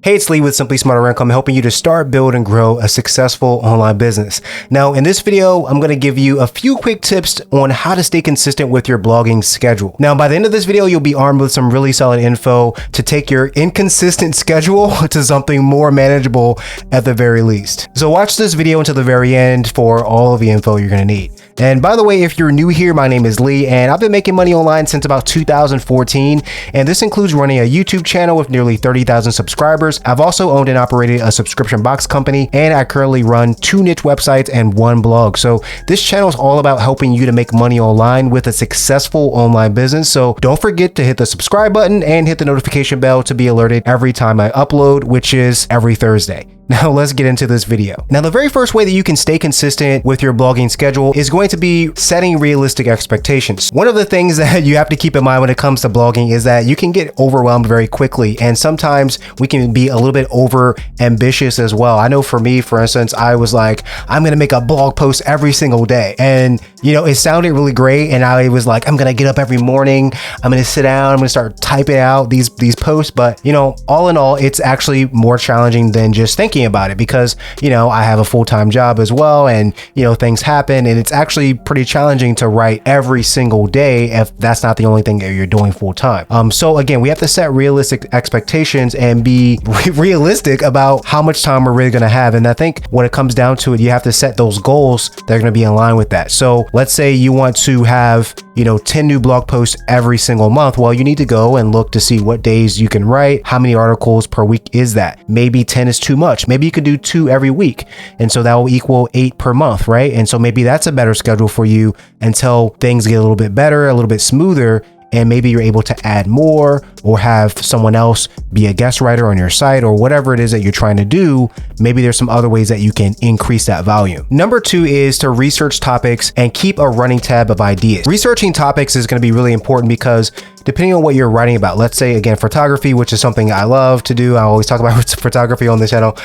Hey, it's Lee with Simply Smarter Income, helping you to start, build, and grow a successful online business. Now, in this video, I'm going to give you a few quick tips on how to stay consistent with your blogging schedule. Now, by the end of this video, you'll be armed with some really solid info to take your inconsistent schedule to something more manageable at the very least. So watch this video until the very end for all of the info you're going to need. And by the way, if you're new here, my name is Lee, and I've been making money online since about 2014. And this includes running a YouTube channel with nearly 30,000 subscribers. I've also owned and operated a subscription box company, and I currently run 2 niche websites and 1 blog. So this channel is all about helping you to make money online with a successful online business. So don't forget to hit the subscribe button and hit the notification bell to be alerted every time I upload, which is every Thursday. Now let's get into this video. Now, the very first way that you can stay consistent with your blogging schedule is going to be setting realistic expectations. One of the things that you have to keep in mind when it comes to blogging is that you can get overwhelmed very quickly, and sometimes we can be a little bit over ambitious as well. I know for me, for instance, I was like, I'm gonna make a blog post every single day, and it sounded really great, and I was like, I'm gonna get up every morning, I'm gonna sit down, I'm gonna start typing out these posts. But all in all, it's actually more challenging than just thinking about it, because I have a full-time job as well, and things happen, and it's actually pretty challenging to write every single day if that's not the only thing that you're doing full-time. So again, we have to set realistic expectations and be realistic about how much time we're really going to have. And I think when it comes down to it, you have to set those goals that are going to be in line with that. So let's say you want to have 10 new blog posts every single month. Well, you need to go and look to see what days you can write. How many articles per week is that? Maybe 10 is too much. Maybe you could do 2 every week. And so that will equal 8 per month, right? And so maybe that's a better schedule for you until things get a little bit better, a little bit smoother. And maybe you're able to add more or have someone else be a guest writer on your site, or whatever it is that you're trying to do. Maybe there's some other ways that you can increase that volume. Number 2 is to research topics and keep a running tab of ideas. Researching topics is going to be really important because depending on what you're writing about, let's say again, photography, which is something I love to do. I always talk about photography on the channel.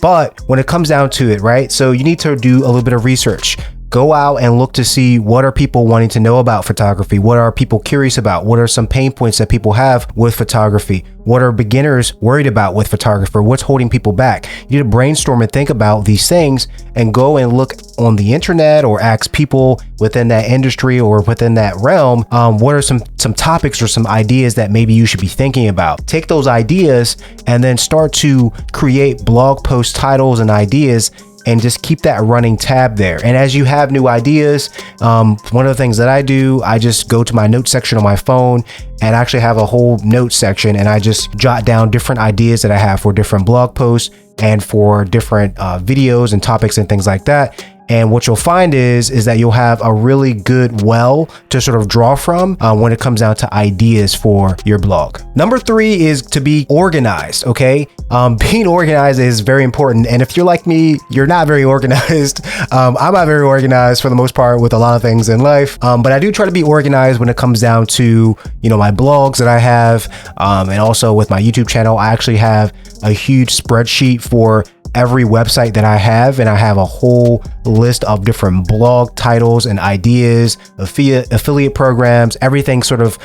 But when it comes down to it, right? So you need to do a little bit of research. Go out and look to see what are people wanting to know about photography? What are people curious about? What are some pain points that people have with photography? What are beginners worried about with photography? What's holding people back? You need to brainstorm and think about these things and go and look on the internet or ask people within that industry or within that realm. What are some topics or some ideas that maybe you should be thinking about? Take those ideas and then start to create blog post titles and ideas, and just keep that running tab there. And as you have new ideas, one of the things that I do, I just go to my notes section on my phone and actually have a whole notes section, and I just jot down different ideas that I have for different blog posts and for different videos and topics and things like that. And what you'll find is that you'll have a really good well to sort of draw from when it comes down to ideas for your blog. Number 3 is to be organized, okay? Being organized is very important. And if you're like me, you're not very organized. I'm not very organized for the most part with a lot of things in life. But I do try to be organized when it comes down to, my blogs that I have. And also with my YouTube channel, I actually have a huge spreadsheet for every website that I have, and I have a whole list of different blog titles and ideas, affiliate programs, everything sort of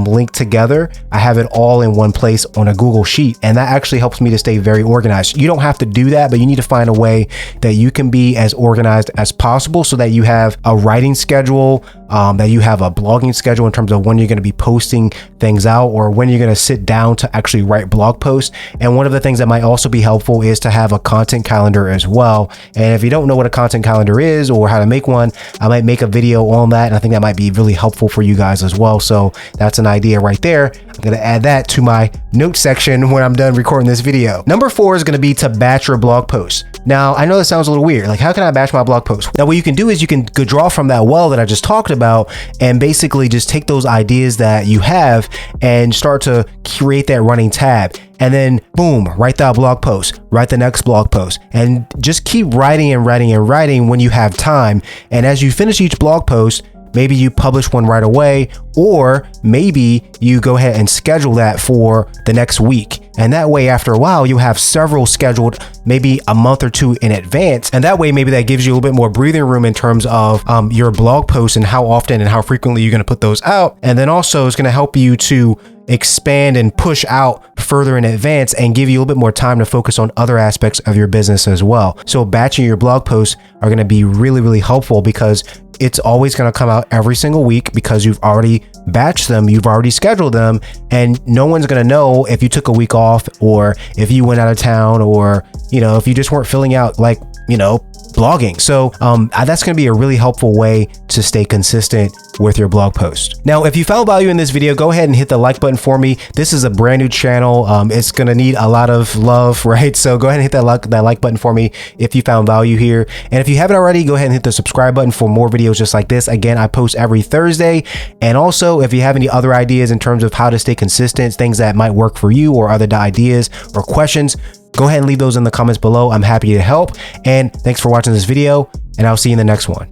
linked together. I have it all in one place on a Google Sheet, and that actually helps me to stay very organized. You don't have to do that, but you need to find a way that you can be as organized as possible so that you have a writing schedule, that you have a blogging schedule in terms of when you're going to be posting things out or when you're going to sit down to actually write blog posts. And one of the things that might also be helpful is to have a content calendar as well. And if you don't know what a content calendar is or how to make one, I might make a video on that, and I think that might be really helpful for you guys as well. So that's an idea right there. I'm going to add that to my notes section when I'm done recording this video. Number 4 is going to be to batch your blog posts. Now, I know that sounds a little weird. Like, how can I batch my blog posts? Now, what you can do is you can go draw from that well that I just talked about and basically just take those ideas that you have and start to create that running tab. And then boom, write that blog post, write the next blog post, and just keep writing and writing and writing when you have time. And as you finish each blog post, maybe you publish one right away, or maybe you go ahead and schedule that for the next week. And that way, after a while, you have several scheduled maybe a month or 2 in advance. And that way, maybe that gives you a little bit more breathing room in terms of your blog posts and how often and how frequently you're going to put those out. And then also it's going to help you to expand and push out further in advance and give you a little bit more time to focus on other aspects of your business as well. So batching your blog posts are going to be really, really helpful because it's always going to come out every single week because you've already batched them, you've already scheduled them, and no one's going to know if you took a week off or if you went out of town or, you know, if you just weren't filling out like, you know, blogging. So that's going to be a really helpful way to stay consistent with your blog post. Now, if you found value in this video, go ahead and hit the like button for me. This is a brand new channel. It's going to need a lot of love, right? So go ahead and hit that like button for me if you found value here. And if you haven't already, go ahead and hit the subscribe button for more videos just like this. Again, I post every Thursday. And also, if you have any other ideas in terms of how to stay consistent, things that might work for you or other ideas or questions, go ahead and leave those in the comments below. I'm happy to help. And thanks for watching this video, and I'll see you in the next one.